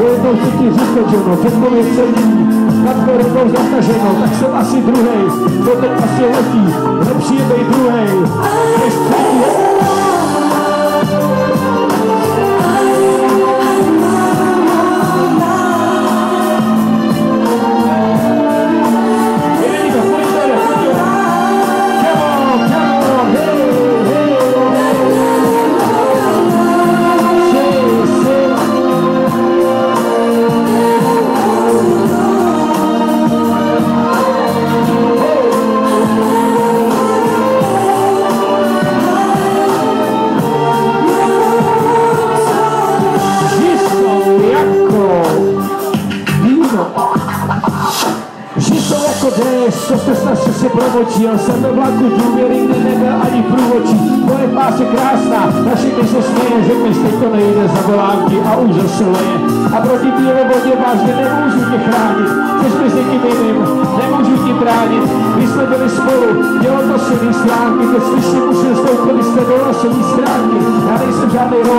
Pojednou chci ti říkat, že no, předpověď se líbí, nad rukou zataženo, tak jsem asi druhej, to teď asi letí, lepší je bej druhej, než třetí. Co se snažil se promočil, jsem ve vlaku důvěry, kde nebyl ani průvočí. Moje pás je krásná, naši mi se směje, řekneš, teď to nejde, zavolám ti a už zase leje. A proti bílé vodě vážně nemůžu tě chránit, chceš mi s někým jiným, nemůžu ti bránit. Když jsme byli spolu, dělo to silný stránky, teď slyším, musím stoupit, jste do silný stránky. Já nejsem žádný Rom.